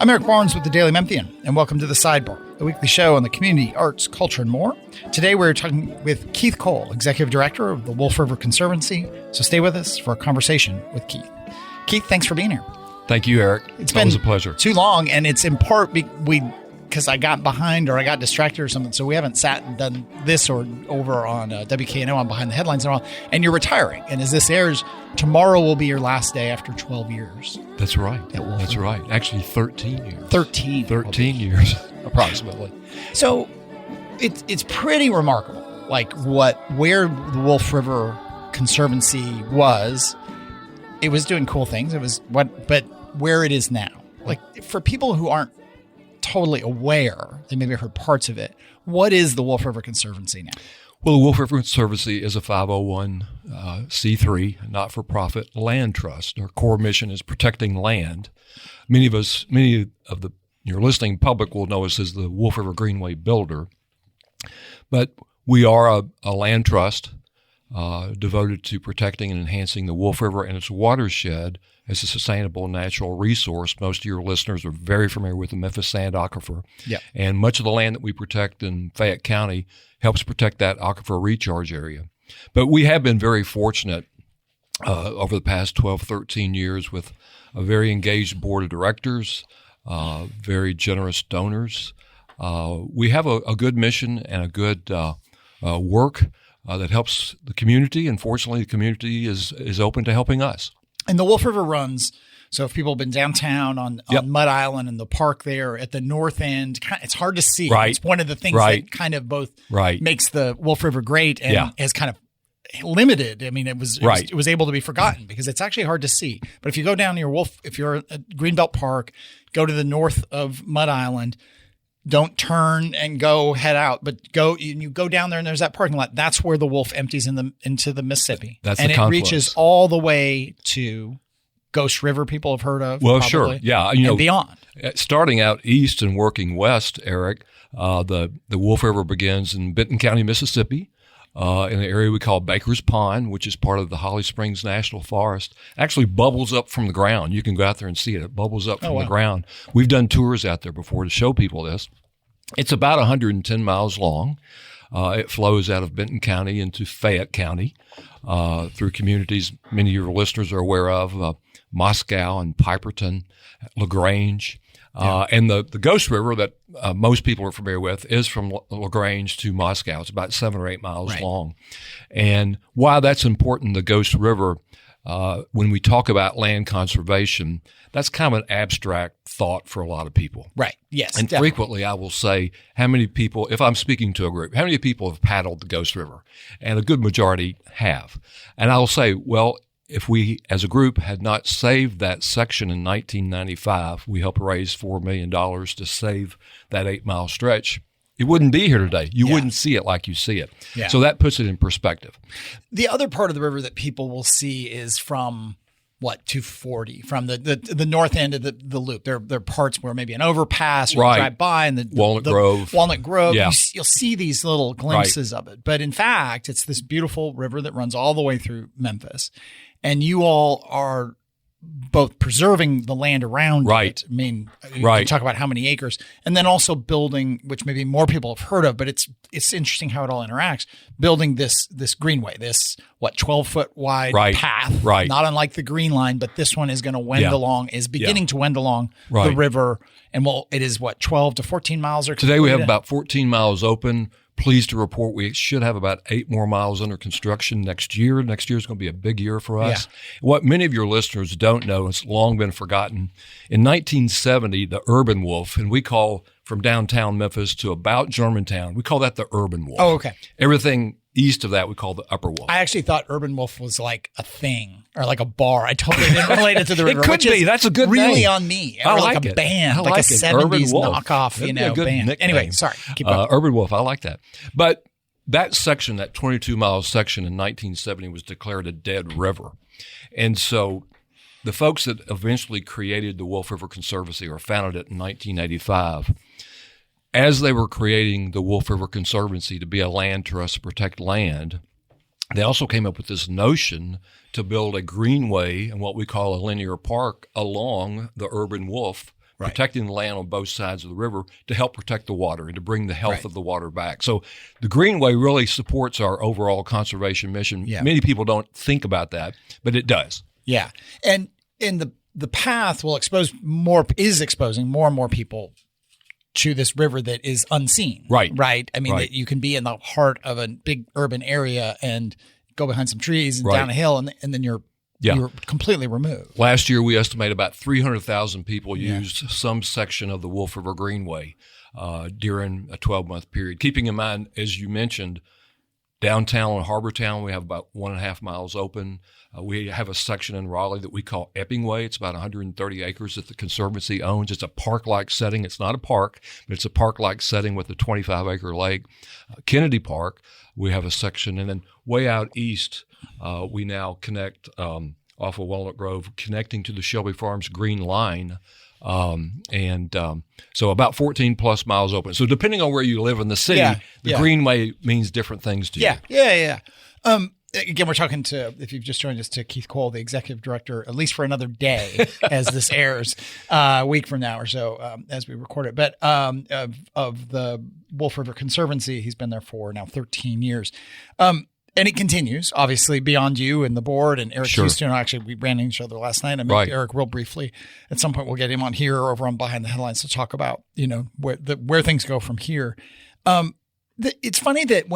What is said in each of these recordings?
I'm Eric Barnes with the Daily Memphian, and welcome to The Sidebar, a weekly show on the community, arts, culture, and more. Today we're talking with Keith Cole, Executive Director of the Wolf River Conservancy. So stay with us for a conversation with Keith. Keith, thanks for being here. Thank you, Eric. It's been always a pleasure. Too long, and it's in part because I got behind or I got distracted or something, so we haven't sat and done this or over on WKNO on Behind the Headlines in a while. And you're retiring, and as this airs, tomorrow will be your last day after 12 years. That's right. That's right. Actually, 13 years. 13 years. Approximately. So it's pretty remarkable, like where the Wolf River Conservancy was. It was doing cool things. But where it is now, like for people who aren't totally aware, they maybe heard parts of it. What is the Wolf River Conservancy now? Well, the Wolf River Conservancy is a 501c3 not-for-profit land trust. Our core mission is protecting land. Many of your listening public will know us as the Wolf River Greenway Builder, but we are a land trust devoted to protecting and enhancing the Wolf River and its watershed as a sustainable natural resource. Most of your listeners are very familiar with the Memphis Sand Aquifer. Yeah. And much of the land that we protect in Fayette County helps protect that aquifer recharge area. But we have been very fortunate over the past 12, 13 years with a very engaged board of directors, very generous donors. We have a good mission and a good work that helps the community, and fortunately the community is open to helping us. And the Wolf River runs, so if people have been downtown on Mud Island and the park there at the north end, it's hard to see. Right. It's one of the things that kind of both makes the Wolf River great and is kind of limited. I mean, it was able to be forgotten because it's actually hard to see. But if you go down near if you're at Greenbelt Park, go to the north of Mud Island, don't turn and head out, but you go down there and there's that parking lot. That's where the Wolf empties into the Mississippi. That's and the it reaches all the way to Ghost River. People have heard of. Well, probably, sure, yeah, and beyond. Starting out east and working west, Eric, the Wolf River begins in Benton County, Mississippi. In an area we call Baker's Pond, which is part of the Holly Springs National Forest. Actually bubbles up from the ground. You can go out there and see it. It bubbles up from the ground. We've done tours out there before to show people this. It's about 110 miles long. It flows out of Benton County into Fayette County through communities many of your listeners are aware of, Moscow and Piperton, LaGrange. And the Ghost River that most people are familiar with is from LaGrange to Moscow. It's about 7 or 8 miles long. And why that's important, the Ghost River, when we talk about land conservation, that's kind of an abstract thought for a lot of people. Right. Yes. And frequently I will say, how many people, if I'm speaking to a group, how many people have paddled the Ghost River? And a good majority have. And I'll say, well, if we, as a group, had not saved that section in 1995, we helped raise $4 million to save that 8-mile stretch. It wouldn't be here today. You wouldn't see it like you see it. Yeah. So that puts it in perspective. The other part of the river that people will see is from 240, from the north end of the loop. There are parts where maybe an overpass or you drive by and the Walnut Grove. Yeah. You'll see these little glimpses of it. But in fact, it's this beautiful river that runs all the way through Memphis. And you all are both preserving the land around it. I mean, you can talk about how many acres, and then also building, which maybe more people have heard of, but it's interesting how it all interacts. Building this greenway, this 12-foot wide path, not unlike the Green Line, but this one is going to wend along, is beginning to wend along the river, and it is 12 to 14 miles or today we have about 14 miles open. Pleased to report we should have about 8 more miles under construction next year. Next year is going to be a big year for us. Yeah. What many of your listeners don't know, it's long been forgotten. In 1970, the urban wolf, and we call from downtown Memphis to about Germantown, we call that the urban wolf. Oh, okay. Everything east of that we call the upper wolf. I actually thought urban wolf was like a thing or like a bar. I totally didn't relate it to the river. It could be. That's a good really name. On me. I or like like a it. band, like a 70s knockoff, band. Nickname. Anyway, sorry. Keep going. Urban wolf. I like that. But that section, that 22-mile section in 1970 was declared a dead river. And so the folks that eventually created the Wolf River Conservancy or founded it in 1985, as they were creating the Wolf River Conservancy to be a land trust to protect land, they also came up with this notion to build a greenway and what we call a linear park along the urban wolf protecting the land on both sides of the river to help protect the water and to bring the health of the water back. So the Greenway really supports our overall conservation mission. Yeah. Many people don't think about that, but it does. Yeah. And in the path exposing more and more people to this river that is unseen. Right. I mean, that you can be in the heart of a big urban area and go behind some trees and down a hill, and then you're completely removed. Last year, we estimate about 300,000 people used some section of the Wolf River Greenway during a 12-month period. Keeping in mind, as you mentioned, downtown and Harbor Town, we have about 1.5 miles open. We have a section in Raleigh that we call Epping Way. It's about 130 acres that the Conservancy owns. It's a park-like setting. It's not a park, but it's a park-like setting with a 25-acre lake. Kennedy Park, we have a section. And then way out east, we now connect off of Walnut Grove, connecting to the Shelby Farms Green Line. So about 14 plus miles open. So depending on where you live in the city, the Greenway means different things to you. Yeah. Again, we're talking to, if you've just joined us, to Keith Cole, the executive director, at least for another day as this airs, a week from now or so, as we record it. But of the Wolf River Conservancy, he's been there for now 13 years. And it continues, obviously, beyond you and the board and Eric Houston. Actually, we ran into each other last night. I met Eric real briefly. At some point, we'll get him on here or over on Behind the Headlines to talk about, where things go from here. It's funny that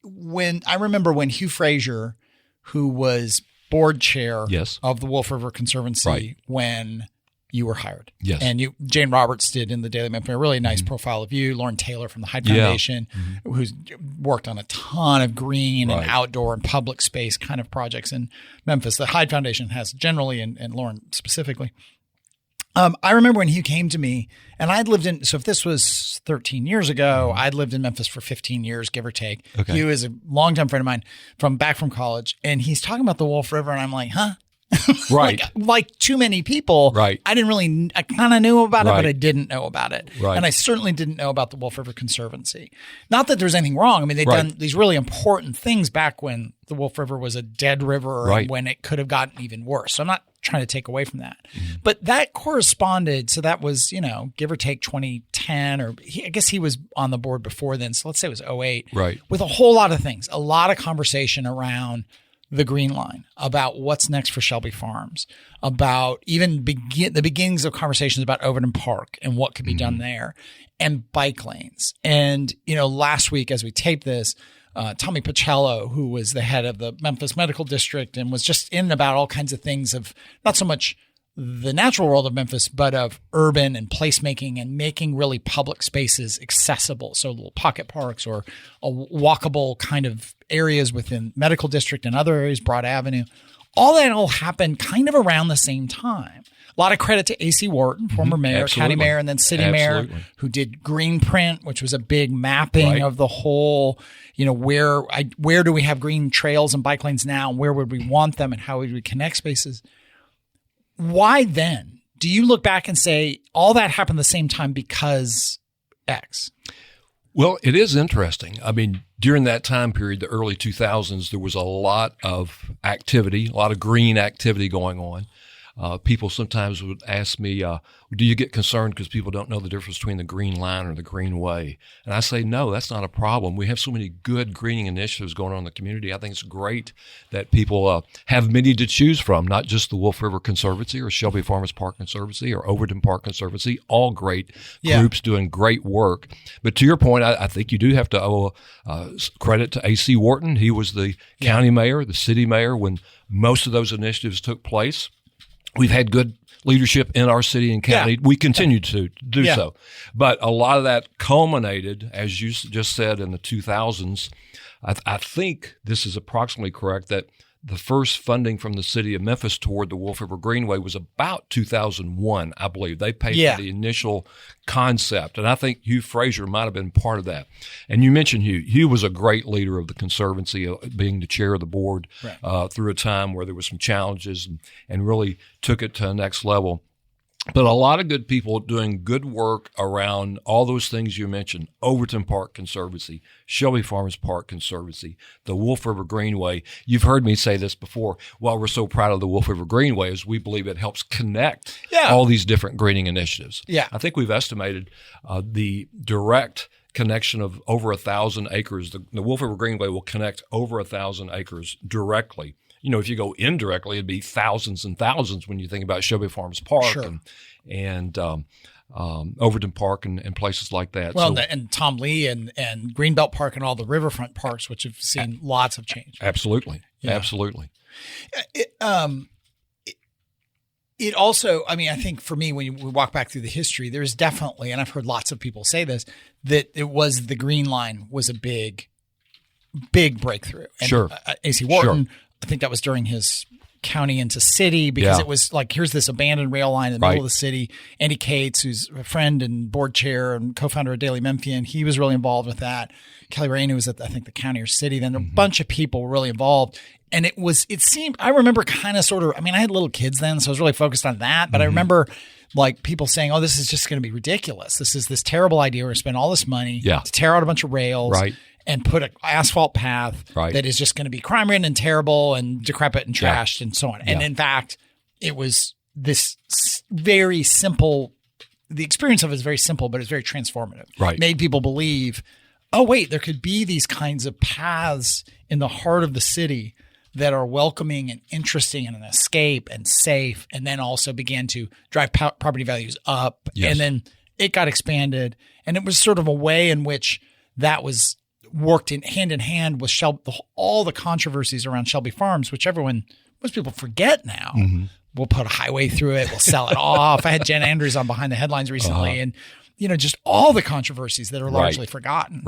when I remember when Hugh Fraser, who was board chair of the Wolf River Conservancy, when you were hired. Yes. And Jane Roberts did in the Daily Memphis a really nice profile of you. Lauren Taylor from the Hyde Foundation, who's worked on a ton of green and outdoor and public space kind of projects in Memphis. The Hyde Foundation has generally, and Lauren specifically. I remember when Hugh came to me, and I'd lived in, so if this was 13 years ago, I'd lived in Memphis for 15 years, give or take. Okay. Hugh is a longtime friend of mine back from college, and he's talking about the Wolf River, and I'm like, huh? Right. like too many people. Right. I kind of knew about it, but I didn't know about it. Right. And I certainly didn't know about the Wolf River Conservancy. Not that there's anything wrong. I mean, they've done these really important things back when the Wolf River was a dead river and when it could have gotten even worse. So I'm not trying to take away from that. But that corresponded, so that was, give or take 2010, or I guess he was on the board before then. So let's say it was 2008. Right. With a whole lot of things, a lot of conversation around the Green Line, about what's next for Shelby Farms, about even the beginnings of conversations about Overton Park and what could be done there, and bike lanes. And, last week as we taped this, Tommy Pacello, who was the head of the Memphis Medical District and was just in about all kinds of things of not so much the natural world of Memphis, but of urban and placemaking and making really public spaces accessible. So little pocket parks or a walkable kind of areas within Medical District and other areas, Broad Avenue. All that all happened kind of around the same time. A lot of credit to A.C. Wharton, former mayor, county mayor, and then city mayor, who did Green Print, which was a big mapping of the whole, where do we have green trails and bike lanes now, and where would we want them, and how would we connect spaces? Why then? Do you look back and say all that happened at the same time because X? Well, it is interesting. I mean, during that time period, the early 2000s, there was a lot of activity, a lot of green activity going on. People sometimes would ask me, do you get concerned because people don't know the difference between the Green Line or the Greenway? And I say, no, that's not a problem. We have so many good greening initiatives going on in the community. I think it's great that people have many to choose from, not just the Wolf River Conservancy or Shelby Farmers Park Conservancy or Overton Park Conservancy, all great groups doing great work. But to your point, I think you do have to owe credit to A.C. Wharton. He was the county mayor, the city mayor, when most of those initiatives took place. We've had good leadership in our city and county. We continue to do so. But a lot of that culminated, as you just said, in the 2000s. I think this is approximately correct, that the first funding from the city of Memphis toward the Wolf River Greenway was about 2001, I believe. They paid for the initial concept, and I think Hugh Fraser might have been part of that. And you mentioned Hugh. Hugh was a great leader of the Conservancy, being the chair of the board through a time where there were some challenges, and really took it to the next level. But a lot of good people doing good work around all those things you mentioned: Overton Park Conservancy, Shelby Farms Park Conservancy, the Wolf River Greenway. You've heard me say this before. Why we're so proud of the Wolf River Greenway is we believe it helps connect all these different greening initiatives. Yeah. I think we've estimated the direct connection of over 1,000 acres. The Wolf River Greenway will connect over 1,000 acres directly. You know, if you go indirectly, it'd be thousands and thousands when you think about Shelby Farms Park and Overton Park and places like that. Well, and Tom Lee and Greenbelt Park and all the riverfront parks, which have seen lots of change. Absolutely. Yeah. Absolutely. It also, I mean, I think for me, when we walk back through the history, there's definitely, and I've heard lots of people say this, that it was the Green Line was a big breakthrough. And A.C. Wharton, I think that was during his county into city, because it was like, here's this abandoned rail line in the middle of the city. Andy Cates, who's a friend and board chair and co-founder of Daily Memphian, he was really involved with that. Kelly Rain, who was at, I think, the county or city, then a bunch of people were really involved. And it seemed, I remember kind of sort of, I mean, I had little kids then, so I was really focused on that. But I remember like people saying, oh, this is just going to be ridiculous. This is this terrible idea. We're going to spend all this money to tear out a bunch of rails. And put an asphalt path that is just going to be crime-ridden and terrible and decrepit and trashed and so on. And in fact, it was this very simple – the experience of it is very simple, but it's very transformative. It made people believe, oh, wait, there could be these kinds of paths in the heart of the city that are welcoming and interesting and an escape and safe, and then also began to drive property values up. And then it got expanded. And it was sort of a way in which that was – worked in hand with all the controversies around Shelby Farms, which most people forget now. We'll put a highway through it. We'll sell it off. I had Jen Andrews on Behind the Headlines recently, and just all the controversies that are largely forgotten.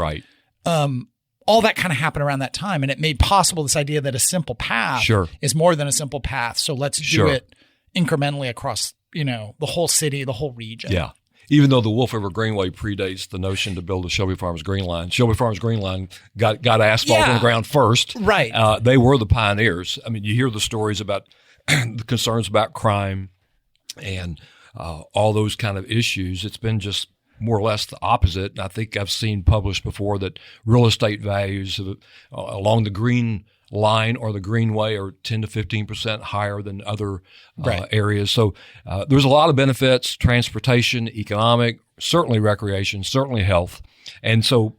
All that kind of happened around that time, and it made possible this idea that a simple path is more than a simple path. So let's do it incrementally across, the whole city, the whole region. Even though the Wolf River Greenway predates the notion to build a Shelby Farms Green Line, Shelby Farms Green Line got asphalt on the ground first. They were the pioneers. I mean, you hear the stories about the concerns about crime and all those kind of issues. It's been just more or less the opposite. And I think I've seen published before that real estate values along the Green Line or the Greenway are 10 to 15% higher than other areas. So there's a lot of benefits: transportation, economic, certainly recreation, certainly health. And so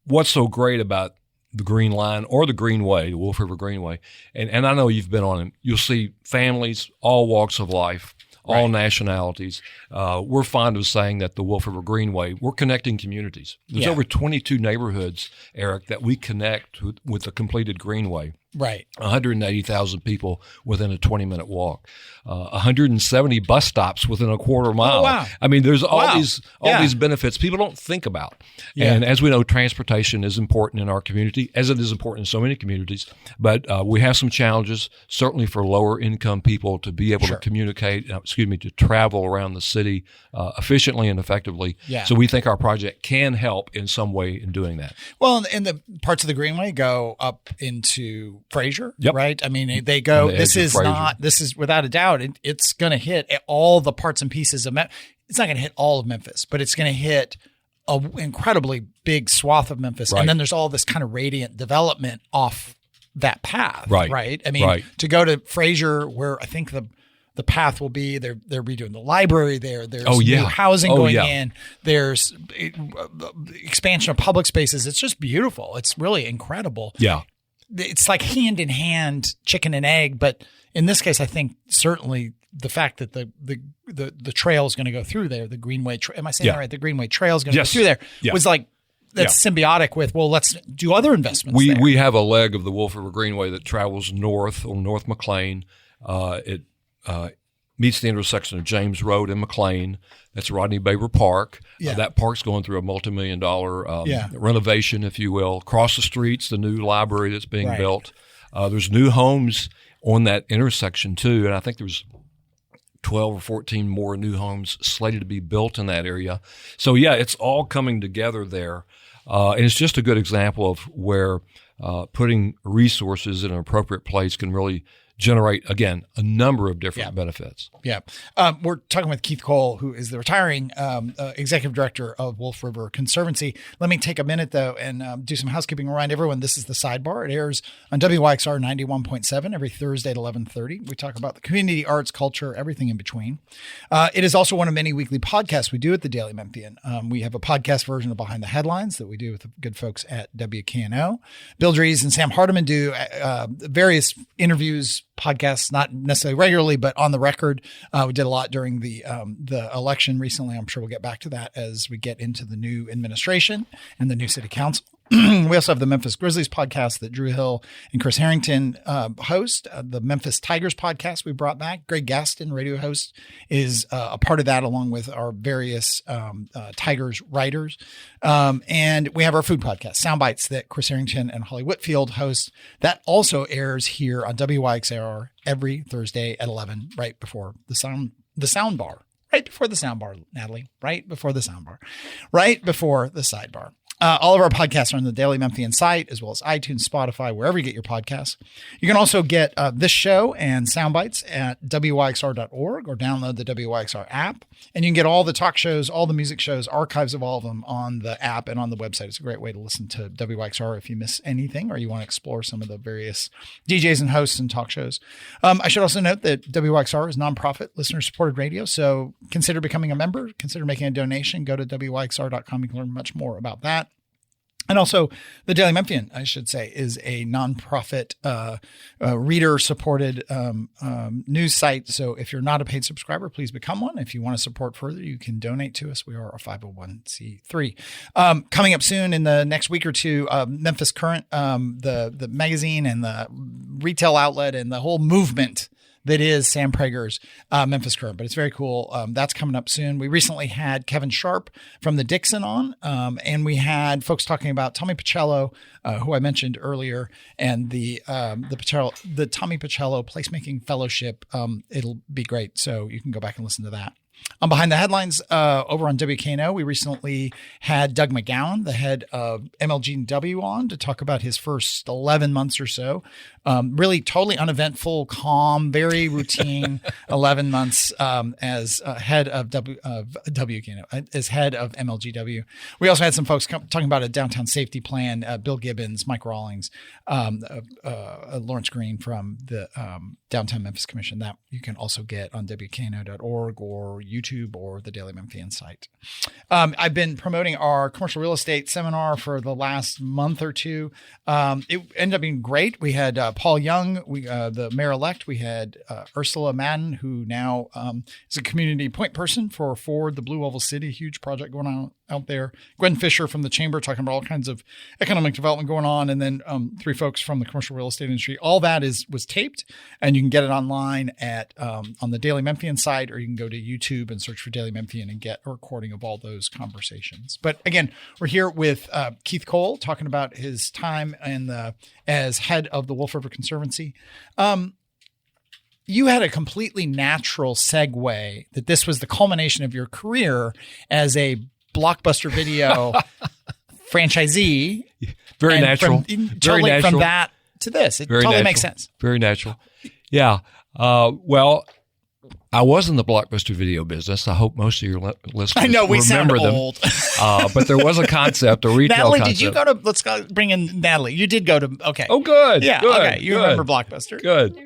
what's so great about the Green Line or the Greenway, the Wolf River Greenway, and I know you've been on it, you'll see families, all walks of life, all nationalities. We're fond of saying that the Wolf River Greenway, we're connecting communities. There's over 22 neighborhoods, Eric, that we connect with the completed Greenway. 180,000 people within a 20-minute walk. 170 bus stops within a quarter mile. I mean, there's all these benefits people don't think about. And as we know, transportation is important in our community, as it is important in so many communities. But we have some challenges, certainly for lower income people, to be able to communicate, to travel around the city efficiently and effectively. So we think our project can help in some way in doing that. Well, and the parts of the Greenway go up into Fraser, right? I mean, they go, this is without a doubt, it's going to hit all the parts and pieces of Memphis. It's not going to hit all of Memphis, but it's going to hit an incredibly big swath of Memphis. And then there's all this kind of radiant development off that path, right? I mean, to go to Fraser, where I think the path will be, they're redoing the library there. There's new housing going in. There's expansion of public spaces. It's just beautiful. It's really incredible. It's like hand in hand, chicken and egg. But in this case, I think certainly the fact that the trail is going to go through there, the Greenway, am I saying that right? The Greenway trail is going to go through there was like, that's symbiotic with, well, let's do other investments there. We have a leg of the Wolf River Greenway that travels north on North McLean. It meets the intersection of James Road and McLean. That's Rodney Baber Park. That park's going through a multi-million-dollar renovation, if you will. Across the street's the new library that's being built. There's new homes on that intersection, too, and I think there's 12 or 14 more new homes slated to be built in that area. So, it's all coming together there. And it's just a good example of where putting resources in an appropriate place can really generate, again, a number of different benefits. Yeah. We're talking with Keith Cole, who is the retiring executive director of Wolf River Conservancy. Let me take a minute, though, and do some housekeeping. Remind everyone, this is The Sidebar. It airs on WYXR 91.7 every Thursday at 11:30. We talk about the community, arts, culture, everything in between. It is also one of many weekly podcasts we do at the Daily Memphian. We have a podcast version of Behind the Headlines that we do with the good folks at WKNO. Bill Dries and Sam Hardiman do various interviews, podcasts, not necessarily regularly, but on the record. We did a lot during the election recently. I'm sure we'll get back to that as we get into the new administration and the new city council. We also have the Memphis Grizzlies podcast that Drew Hill and Chris Harrington host. The Memphis Tigers podcast we brought back. Greg Gaston, radio host, is a part of that, along with our various Tigers writers. And we have our food podcast, Sound Bites, that Chris Harrington and Holly Whitfield host. That also airs here on WYXR every Thursday at 11, right before the sound bar. Right before the sound bar, Natalie. Right before the sound bar. Right before the sidebar. All of our podcasts are on the Daily Memphian site, as well as iTunes, Spotify, wherever you get your podcasts. You can also get this show and sound bites at WYXR.org or download the WYXR app. And you can get all the talk shows, all the music shows, archives of all of them on the app and on the website. It's a great way to listen to WYXR if you miss anything or you want to explore some of the various DJs and hosts and talk shows. I should also note that WYXR is nonprofit, listener-supported radio, so consider becoming a member. Consider making a donation. Go to WYXR.com. You can learn much more about that. And also, the Daily Memphian, I should say, is a nonprofit, reader-supported news site. So if you're not a paid subscriber, please become one. If you want to support further, you can donate to us. We are a 501c3. Coming up soon in the next week or two, Memphis Current, the magazine and the retail outlet and the whole movement that is Sam Prager's Memphis Current, but it's very cool. That's coming up soon. We recently had Kevin Sharp from the Dixon on, and we had folks talking about Tommy Pacello, who I mentioned earlier, and the Tommy Pacello Placemaking Fellowship. It'll be great, so you can go back and listen to that. Behind the Headlines, over on WKNO, we recently had Doug McGowan, the head of MLG&W, on to talk about his first 11 months or so. Really totally uneventful, calm, very routine 11 months as head of WKNO, as head of MLG&W. We also had some folks talking about a downtown safety plan, Bill Gibbons, Mike Rawlings, Lawrence Green from the Downtown Memphis Commission. That you can also get on WKNO.org or YouTube or the Daily Memphian site. I've been promoting our commercial real estate seminar for the last month or two. It ended up being great. We had Paul Young, the mayor-elect. We had Ursula Madden, who now is a community point person for Ford, the Blue Oval City, huge project going on out there. Gwen Fisher from the Chamber talking about all kinds of economic development going on. And then three folks from the commercial real estate industry. All that was taped, and you can get it online at on the Daily Memphian site, or you can go to YouTube and search for Daily Memphian and get a recording of all those conversations. But again, we're here with Keith Cole talking about his time as head of the Wolf River Conservancy. You had a completely natural segue that this was the culmination of your career as a Blockbuster Video franchisee. Very natural. From that to this. It totally makes sense. Very natural. Yeah. Well, I was in the Blockbuster Video business. I hope most of your listeners I know we remember sound them. old. But there was a concept, a retail Natalie, concept. did you go to? Let's go bring in Natalie. You did go to. Okay. Oh, good. Yeah. Good, okay. You remember Blockbuster? Good.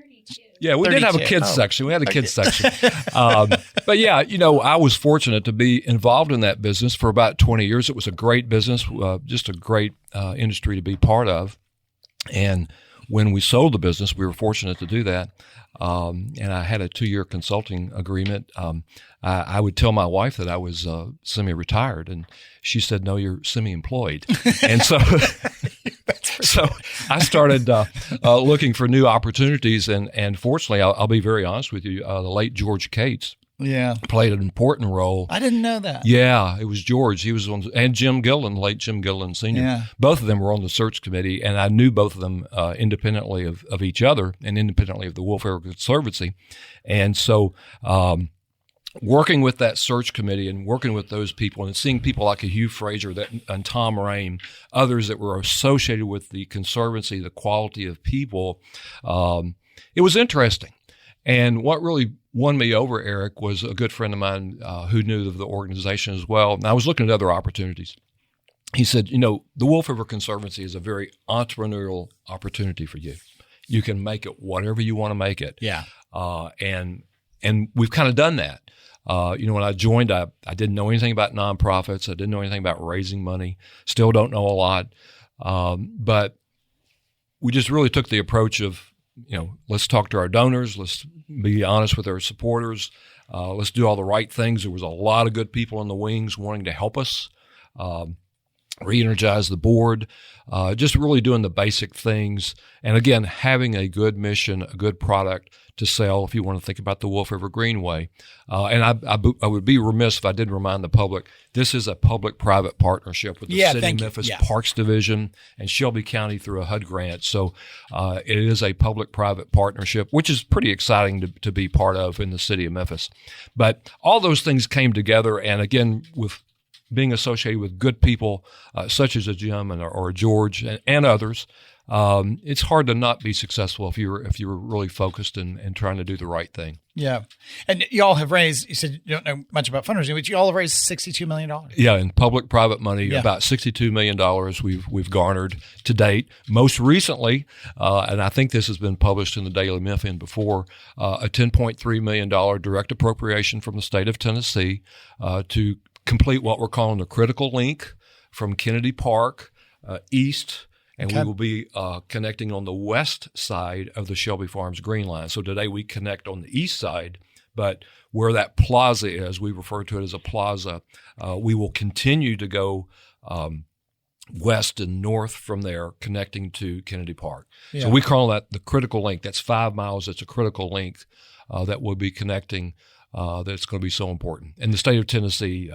Yeah, we did have a kids section. We had a kids section. But yeah, I was fortunate to be involved in that business for about 20 years. It was a great business, just a great industry to be part of. And when we sold the business, we were fortunate to do that. And I had a 2-year consulting agreement. I would tell my wife that I was semi-retired, and she said, "No, you're semi-employed." And so, so I started looking for new opportunities. And fortunately, I'll be very honest with you, the late George Cates played an important role. I didn't know that. Yeah, it was George. He was on, and Jim Gillen, late Jim Gillen Sr. Yeah. Both of them were on the search committee, and I knew both of them independently of each other and independently of the Wolf River Conservancy. And so working with that search committee and working with those people and seeing people like a Hugh Fraser and Tom Rame, others that were associated with the Conservancy, the quality of people, it was interesting. And what really won me over, Eric, was a good friend of mine who knew of the organization as well. And I was looking at other opportunities. He said, the Wolf River Conservancy is a very entrepreneurial opportunity for you. You can make it whatever you want to make it. Yeah. And we've kind of done that. When I joined, I didn't know anything about nonprofits. I didn't know anything about raising money. Still don't know a lot. But we just really took the approach of, let's talk to our donors. Let's be honest with our supporters. Let's do all the right things. There was a lot of good people in the wings wanting to help us, re-energize the board, just really doing the basic things. And again, having a good mission, a good product to sell if you want to think about the Wolf River Greenway. And I would be remiss if I didn't remind the public, this is a public-private partnership with the City of Memphis Parks Division and Shelby County through a HUD grant. So it is a public-private partnership, which is pretty exciting to be part of in the City of Memphis. But all those things came together, and again, with being associated with good people such as a Jim or George and others, it's hard to not be successful if you're really focused and trying to do the right thing. Yeah. And you all have raised, you said you don't know much about fundraising, but you all have raised $62 million. Yeah, in public-private money, about $62 million we've garnered to date. Most recently, and I think this has been published in the Daily Memphian before, a $10.3 million direct appropriation from the state of Tennessee to complete what we're calling the critical link from Kennedy Park east, and we will be connecting on the west side of the Shelby Farms Green Line. So today we connect on the east side, but where that plaza is, we refer to it as a plaza, we will continue to go west and north from there, connecting to Kennedy Park. Yeah. So we call that the critical link. That's 5 miles. It's a critical link that will be connecting that's going to be so important. And the state of Tennessee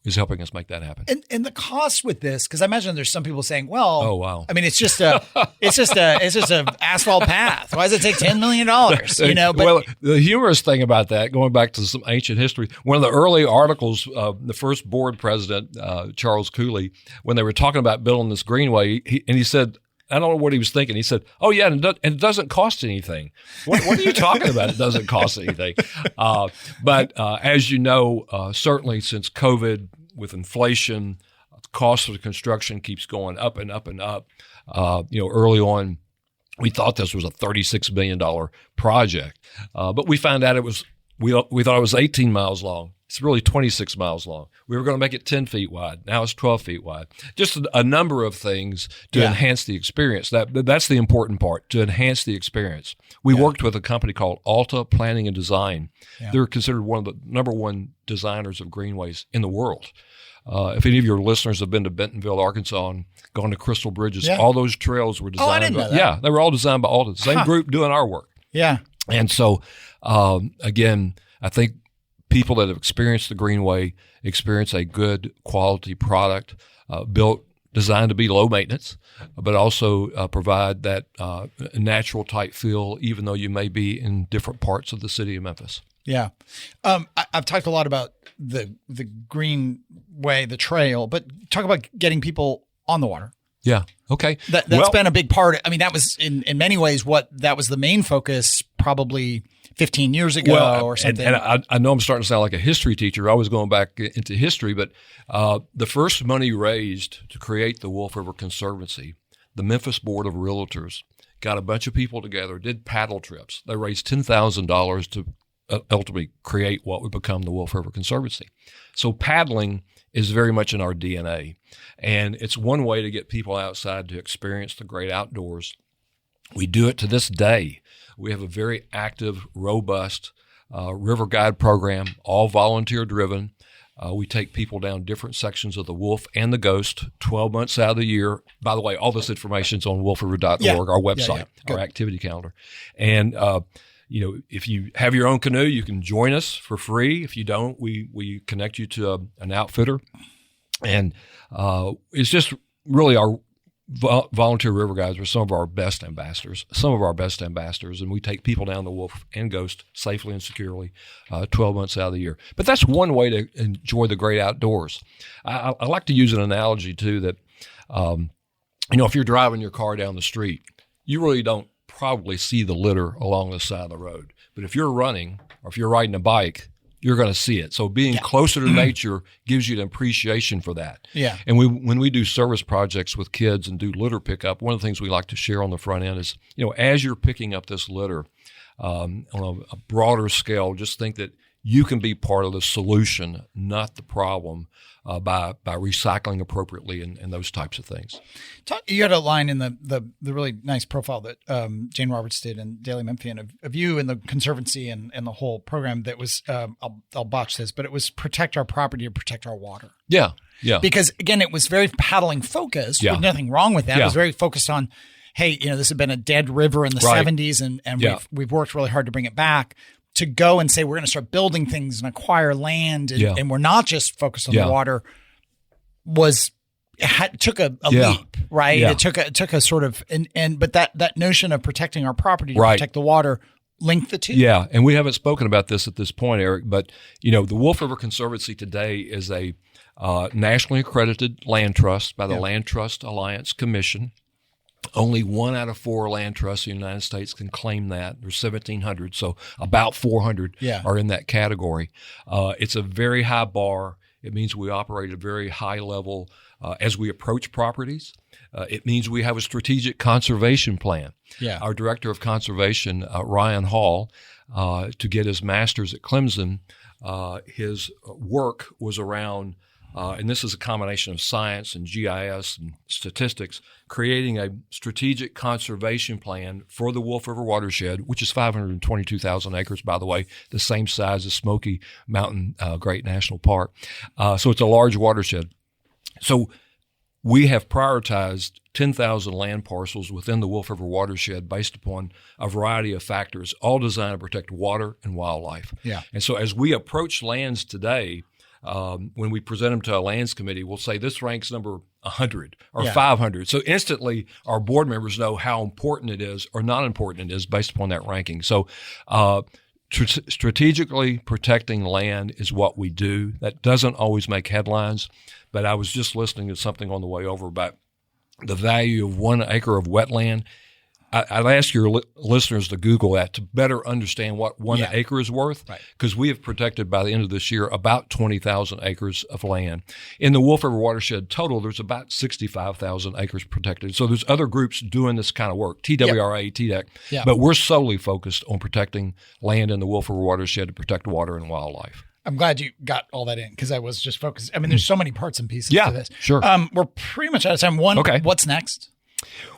is helping us make that happen. And the cost with this, because I imagine there's some people saying, well, oh wow, I mean, it's just a asphalt path. Why does it take $10 million? But well, the humorous thing about that, going back to some ancient history, one of the early articles, the first board president, Charles Cooley, when they were talking about building this greenway, he said, I don't know what he was thinking. He said, oh, yeah, and it doesn't cost anything. What are you talking about? It doesn't cost anything. But as you know, certainly since COVID, with inflation, the cost of the construction keeps going up and up and up. Early on, we thought this was a $36 million project. But we found out we thought it was 18 miles long. It's really 26 miles long. We were going to make it 10 feet wide. Now it's 12 feet wide. Just a number of things to enhance the experience. That's the important part, to enhance the experience. We worked with a company called Alta Planning and Design. Yeah. They're considered one of the number one designers of greenways in the world. If any of your listeners have been to Bentonville, Arkansas, and gone to Crystal Bridges, all those trails were designed. I didn't know that. Yeah, they were all designed by Alta. The same group doing our work. Yeah. And so, again, I think people that have experienced the Greenway experience a good quality product, designed to be low maintenance, but also provide that natural type feel, even though you may be in different parts of the city of Memphis. Yeah. I've talked a lot about the Greenway, the trail, but talk about getting people on the water. Yeah. Okay. That's been a big part. I mean, that was in many ways that was the main focus probably 15 years ago or something. And I know I'm starting to sound like a history teacher. I was going back into history, but the first money raised to create the Wolf River Conservancy, the Memphis Board of Realtors got a bunch of people together, did paddle trips. They raised $10,000 to ultimately create what would become the Wolf River Conservancy. So paddling is very much in our DNA, and it's one way to get people outside to experience the great outdoors. We do it to this day. We have a very active, robust river guide program, all volunteer driven. We take people down different sections of the Wolf and the Ghost 12 months out of the year. By the way, all this information is on wolfriver.org, our website, our activity calendar. And, if you have your own canoe, you can join us for free. If you don't, we connect you to an outfitter. And it's just really our volunteer river guides are some of our best ambassadors, and we take people down the Wolf and Ghost safely and securely 12 months out of the year. But that's one way to enjoy the great outdoors. I like to use an analogy, too, that, if you're driving your car down the street, you really don't probably see the litter along the side of the road. But if you're running or if you're riding a bike, you're going to see it. So being closer to nature gives you an appreciation for that. Yeah. And when we do service projects with kids and do litter pickup, one of the things we like to share on the front end is, as you're picking up this litter on a broader scale, just think that you can be part of the solution, not the problem, by recycling appropriately and those types of things. You had a line in the really nice profile that Jane Roberts did in Daily Memphian of you and the Conservancy and the whole program that was, I'll botch this, but it was protect our property or protect our water. Yeah, yeah. Because, again, it was very paddling focused. With nothing wrong with that. It was very focused on, hey, this had been a dead river in the 70s, and we've worked really hard to bring it back. To go and say we're going to start building things and acquire land and we're not just focused on the water took a leap, right? Yeah. It took a sort of but that notion of protecting our property to protect the water linked the two. Yeah, and we haven't spoken about this at this point, Eric, but the Wolf River Conservancy today is a nationally accredited land trust by the Land Trust Alliance Commission. Only 1 out of 4 land trusts in the United States can claim that. There's 1,700, so about 400 are in that category. It's a very high bar. It means we operate at a very high level as we approach properties. It means we have a strategic conservation plan. Yeah. Our director of conservation, Ryan Hall, to get his master's at Clemson, his work was around and this is a combination of science and GIS and statistics, creating a strategic conservation plan for the Wolf River watershed, which is 522,000 acres, by the way, the same size as Smoky Mountain Great National Park. So it's a large watershed. So we have prioritized 10,000 land parcels within the Wolf River watershed based upon a variety of factors, all designed to protect water and wildlife. Yeah. And so as we approach lands today, when we present them to a lands committee, we'll say this ranks number 100 or 500. So instantly our board members know how important it is or not important it is based upon that ranking. So strategically protecting land is what we do. That doesn't always make headlines, but I was just listening to something on the way over about the value of 1 acre of wetland. I'd ask your listeners to Google that to better understand what 1 acre is worth, because we have protected by the end of this year about 20,000 acres of land. In the Wolf River watershed total, there's about 65,000 acres protected. So there's other groups doing this kind of work, TWRA, TDEC, but we're solely focused on protecting land in the Wolf River watershed to protect water and wildlife. I'm glad you got all that in because I was just focused. I mean, there's so many parts and pieces to this. Sure. We're pretty much out of time. What's next?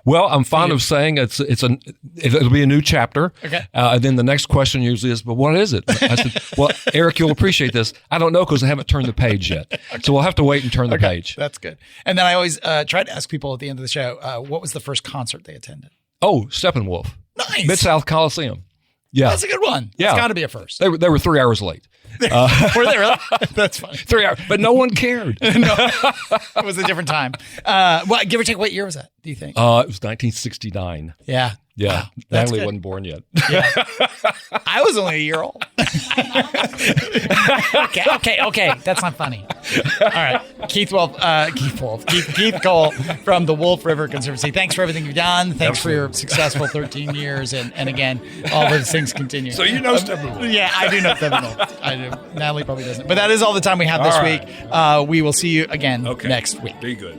Well, I'm fond of saying it'll be a new chapter. Okay. And then the next question usually is, but what is it? I said, well, Eric, you'll appreciate this. I don't know because I haven't turned the page yet. So we'll have to wait and turn the page. That's good. And then I always try to ask people at the end of the show, what was the first concert they attended? Oh, Steppenwolf. Nice. Mid-South Coliseum. Yeah. That's a good one. Yeah. It's got to be a first. They were 3 hours late. Were they really? That's funny. 3 hours, but no one cared. No, it was a different time. Well, give or take, what year was that, do you think? It was 1969. Yeah. Yeah. Wow, Natalie wasn't born yet. Yeah. I was only a year old. Okay. That's not funny. All right. Keith Cole from the Wolf River Conservancy. Thanks for everything you've done. Thanks for your successful 13 years. And again, all those things continue. So you know Steppenwolf. Yeah, I do know Steppenwolf. I do. Natalie probably doesn't. But that is all the time we have this week. We will see you again next week. Be good.